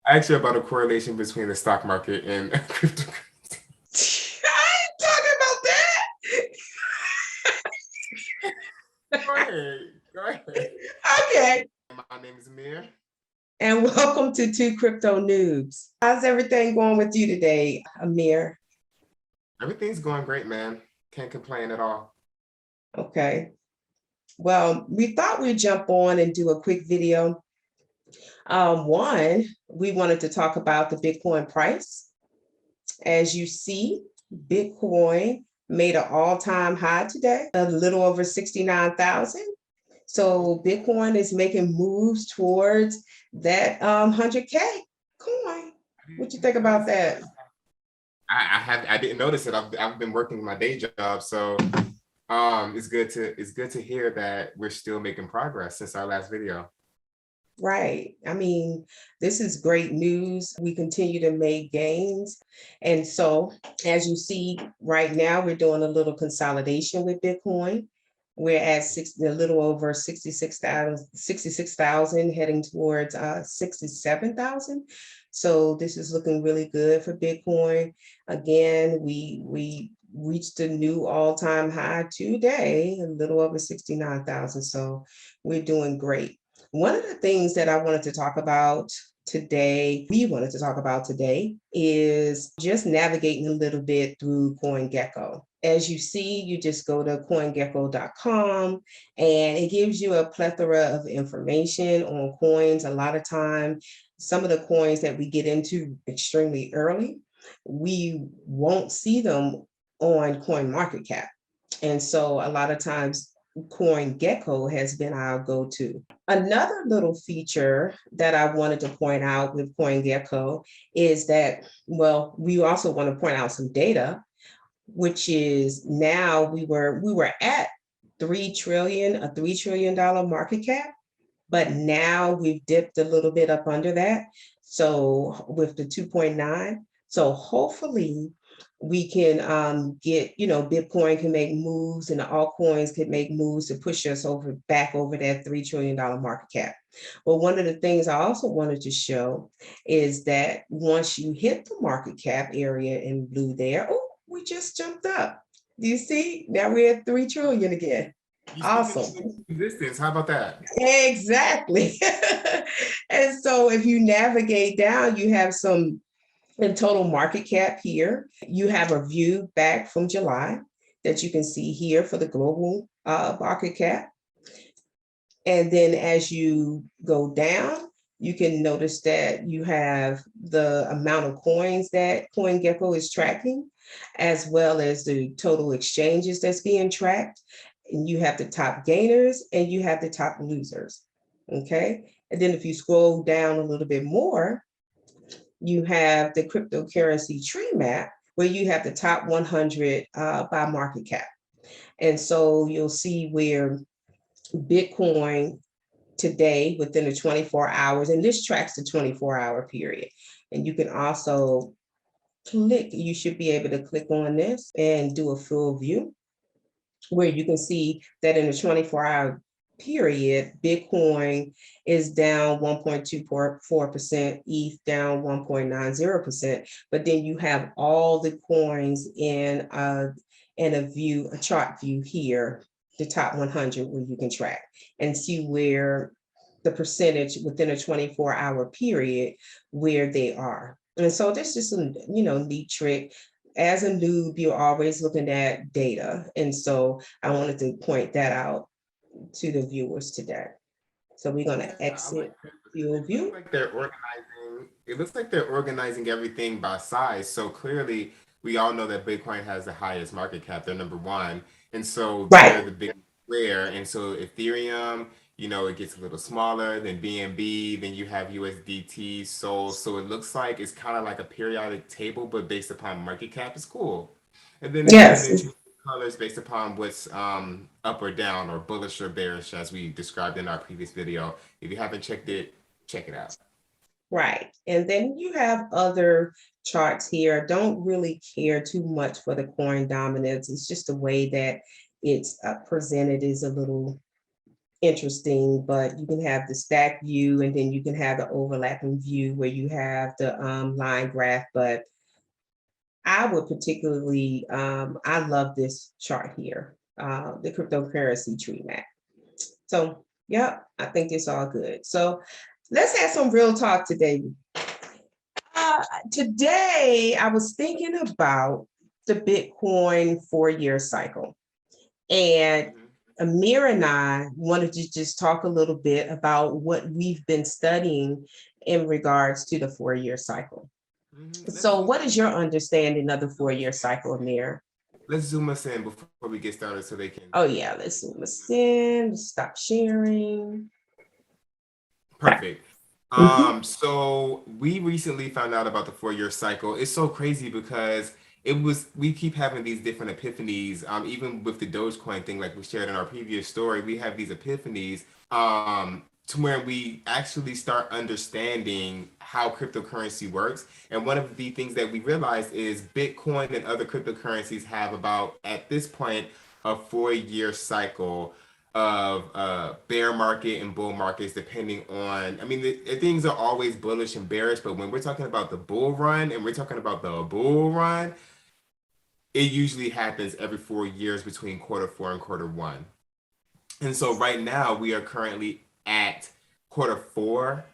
actually about a correlation between the stock market and cryptocurrency. I ain't talking about Go ahead. Go ahead. that. Okay. My name is Amir. And welcome to Two Crypto Noobs. How's everything going with you today, Amir? Everything's going great, man. Can't complain at all. Okay. Well, we thought we'd jump on and do a quick video. One, we wanted to talk about the Bitcoin price. As you see, Bitcoin made an all-time high today, a little over 69,000. So Bitcoin is making moves towards that 100K coin. What you think about that? I didn't notice it. I've been working my day job, so it's good to hear that we're still making progress since our last video. Right. I mean, this is great news. We continue to make gains. And so, as you see right now, we're doing a little consolidation with Bitcoin. We're at a little over 66,000, heading towards 67,000. So this is looking really good for Bitcoin. Again, we reached a new all-time high today, a little over 69,000. So we're doing great. One of the things that I wanted to talk about today, is just navigating a little bit through CoinGecko. As you see, you just go to coingecko.com and it gives you a plethora of information on coins. A lot of time, some of the coins that we get into extremely early, we won't see them on CoinMarketCap. And so a lot of times CoinGecko has been our go-to. Another little feature that I wanted to point out with CoinGecko is that, well, we also want to point out some data, which is now we were at 3 trillion, a $3 trillion market cap, but now we've dipped a little bit up under that. So with the 2.9, so hopefully we can get, Bitcoin can make moves and the altcoins can make moves to push us back over that $3 trillion market cap. But one of the things I also wanted to show is that once you hit the market cap area in blue there, oh, we just jumped up. Do you see? Now we're at 3 trillion again. Awesome. Existence. How about that? Exactly. And so if you navigate down, you have some in total market cap here. You have a view back from July that you can see here for the global market cap. And then as you go down, you can notice that you have the amount of coins that CoinGecko is tracking, as well as the total exchanges that's being tracked. And you have the top gainers and you have the top losers. Okay. And then if you scroll down a little bit more, you have the cryptocurrency tree map where you have the top 100 by market cap. And so you'll see where Bitcoin today within the 24 hours, and this tracks the 24-hour period. And you can also you should be able to click on this and do a full view where you can see that in the 24-hour period, Bitcoin is down 1.24%, ETH down 1.90%, but then you have all the coins in a chart view here, the top 100, where you can track and see where the percentage within a 24-hour period where they are. And so this is a neat trick. As a noob, you're always looking at data. And so I wanted to point that out to the viewers today. So we're going to exit view. It looks like they're organizing everything by size. So clearly, we all know that Bitcoin has the highest market cap. They're number one. And so they're the big player. And so Ethereum, it gets a little smaller than BNB. Then you have USDT, Sol. So it looks like it's kind of like a periodic table, but based upon market cap. It's cool. And then Yes. colors based upon what's up or down or bullish or bearish, as we described in our previous video. If you haven't checked it, check it out. Right. And then you have other charts here. Don't really care too much for the coin dominance. It's just the way that it's presented is a little interesting, but you can have the stack view and then you can have the overlapping view where you have the line graph. But I would particularly, I love this chart here, the cryptocurrency tree map. So, yep, I think it's all good. So let's have some real talk today. Today, I was thinking about the Bitcoin 4-year cycle. And Amir and I wanted to just talk a little bit about what we've been studying in regards to the 4-year cycle. So what is your understanding of the 4-year cycle, Amir? Let's zoom us in before we get started so they can. Oh yeah, let's zoom us in, stop sharing. Perfect. So we recently found out about the 4-year cycle. It's so crazy because we keep having these different epiphanies. Even with the Dogecoin thing, like we shared in our previous story, we have these epiphanies to where we actually start understanding how cryptocurrency works. And one of the things that we realized is Bitcoin and other cryptocurrencies have about, at this point, a 4-year cycle of bear market and bull markets, depending on, I mean, things are always bullish and bearish, but when we're talking about the bull run and we're talking about the bull run, it usually happens every 4 years between quarter 4 and quarter 1. And so right now we are currently at quarter 4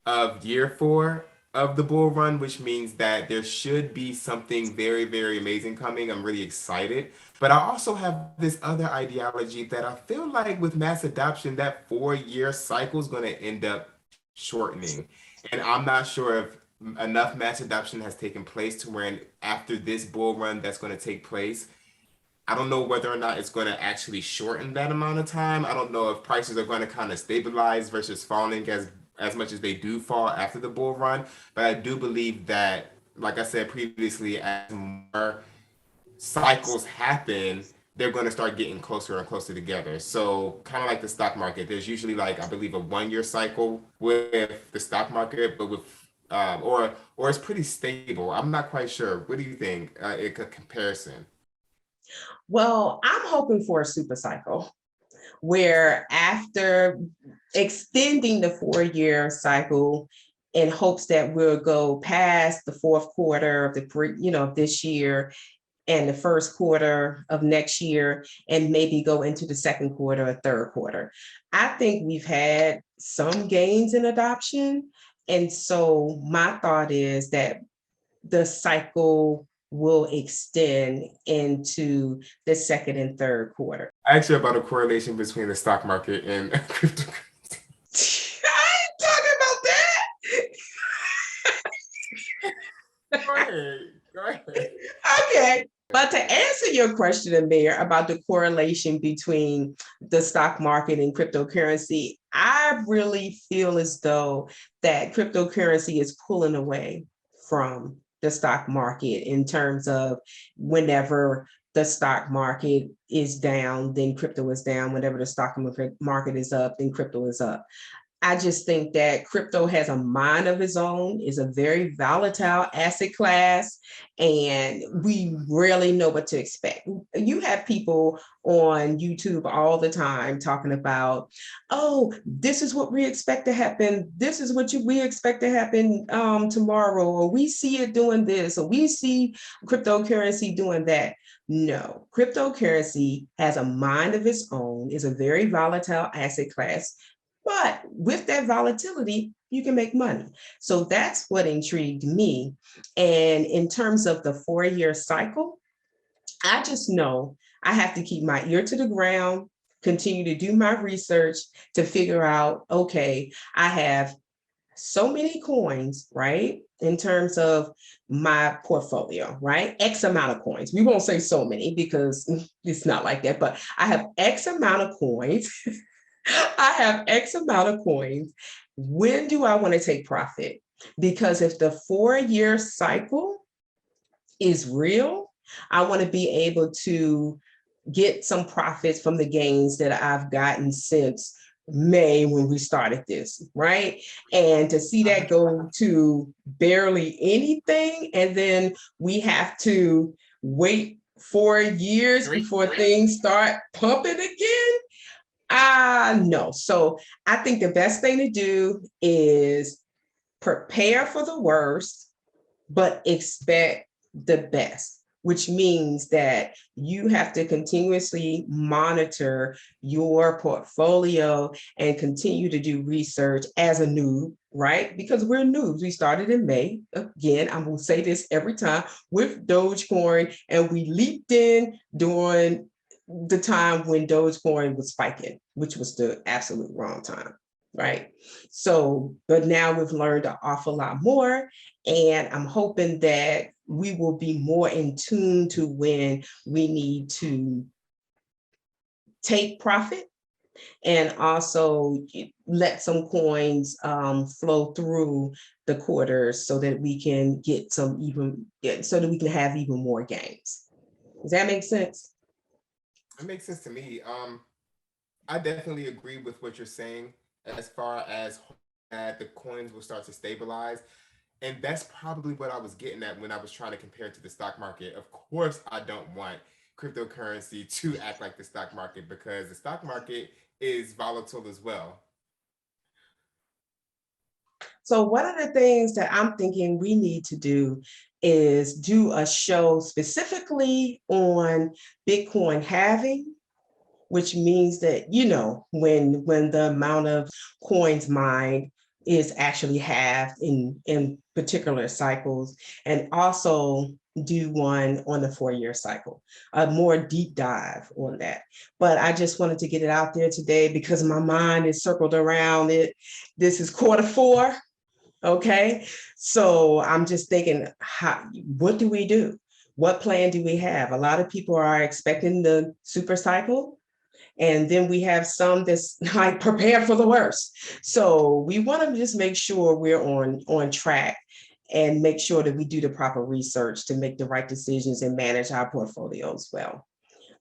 of year 4 of the bull run, which means that there should be something very, very amazing coming. I'm really excited. But I also have this other ideology that I feel like with mass adoption, that 4-year cycle is going to end up shortening. And I'm not sure if enough mass adoption has taken place to where after this bull run that's going to take place, I don't know whether or not it's going to actually shorten that amount of time. I don't know if prices are going to kind of stabilize versus falling as much as they do fall after the bull run. But I do believe that, like I said previously, as more cycles happen, they're going to start getting closer and closer together. So kind of like the stock market, there's usually like I believe a 1-year cycle with the stock market, but with or it's pretty stable. I'm not quite sure. What do you think? A comparison. Well, I'm hoping for a super cycle where after extending the 4-year cycle in hopes that we'll go past the fourth quarter of this year and the first quarter of next year and maybe go into the second quarter or third quarter. I think we've had some gains in adoption. And so my thought is that the cycle will extend into the second and third quarter. Actually, about a correlation between the stock market and cryptocurrency. I ain't talking about that. Go ahead. Go ahead. Okay. But to answer your question, Amir, about the correlation between the stock market and cryptocurrency, I really feel as though that cryptocurrency is pulling away from the stock market in terms of whenever the stock market is down, then crypto is down. Whenever the stock market is up, then crypto is up. I just think that crypto has a mind of its own, is a very volatile asset class, and we rarely know what to expect. You have people on YouTube all the time talking about, oh, this is what we expect to happen. This is what we expect to happen tomorrow, or we see it doing this, or we see cryptocurrency doing that. No, cryptocurrency has a mind of its own, is a very volatile asset class. But with that volatility, you can make money. So that's what intrigued me. And in terms of the 4-year cycle, I just know I have to keep my ear to the ground, continue to do my research to figure out, okay, I have so many coins, right? In terms of my portfolio, right? X amount of coins. We won't say so many because it's not like that, but I have X amount of coins. I have X amount of coins. When do I want to take profit? Because if the 4-year cycle is real, I want to be able to get some profits from the gains that I've gotten since May when we started this, right? And to see that go to barely anything, and then we have to wait 4 years before things start pumping again. No. So I think the best thing to do is prepare for the worst, but expect the best, which means that you have to continuously monitor your portfolio and continue to do research as a noob, right? Because we're noobs. We started in May. Again, I'm going to say this every time with Dogecoin, and we leaped in during the time when Dogecoin was spiking, which was the absolute wrong time, right? So, but now we've learned an awful lot more, and I'm hoping that we will be more in tune to when we need to take profit and also let some coins flow through the quarters so that we can get some even, so that we can have even more gains. Does that make sense? It makes sense to me. I definitely agree with what you're saying as far as that the coins will start to stabilize. And that's probably what I was getting at when I was trying to compare it to the stock market. Of course, I don't want cryptocurrency to act like the stock market because the stock market is volatile as well. So one of the things that I'm thinking we need to do is do a show specifically on Bitcoin halving, which means that, when the amount of coins mined is actually halved in particular cycles, and also do one on the 4-year cycle, a more deep dive on that. But I just wanted to get it out there today because my mind is circled around it. This is quarter 4. Okay. So I'm just thinking, what do we do? What plan do we have? A lot of people are expecting the super cycle. And then we have some that's like prepared for the worst. So we want to just make sure we're on track and make sure that we do the proper research to make the right decisions and manage our portfolios well.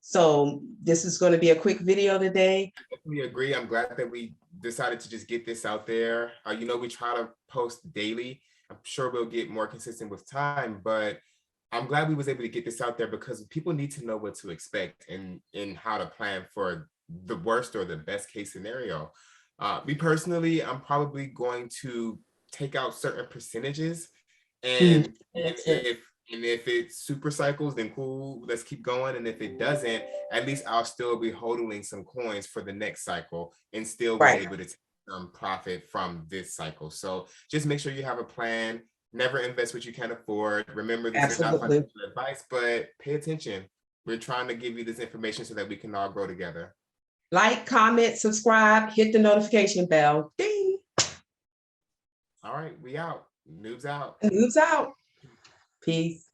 So this is going to be a quick video today. I definitely agree. I'm glad that we decided to just get this out there. We try to post daily. I'm sure we'll get more consistent with time, but I'm glad we was able to get this out there because people need to know what to expect and how to plan for the worst or the best case scenario. Me personally, I'm probably going to take out certain percentages, and That's it. if if it super cycles, then cool, let's keep going. And if it doesn't, at least I'll still be hodling some coins for the next cycle and still was Right. able to take some profit from this cycle. So just make sure you have a plan. Never invest what you can't afford. Remember, this is not Absolutely. financial advice, but pay attention. We're trying to give you this information so that we can all grow together. Like, comment, subscribe, hit the notification bell. Ding. All right, we out. Noobs out. News out. Peace.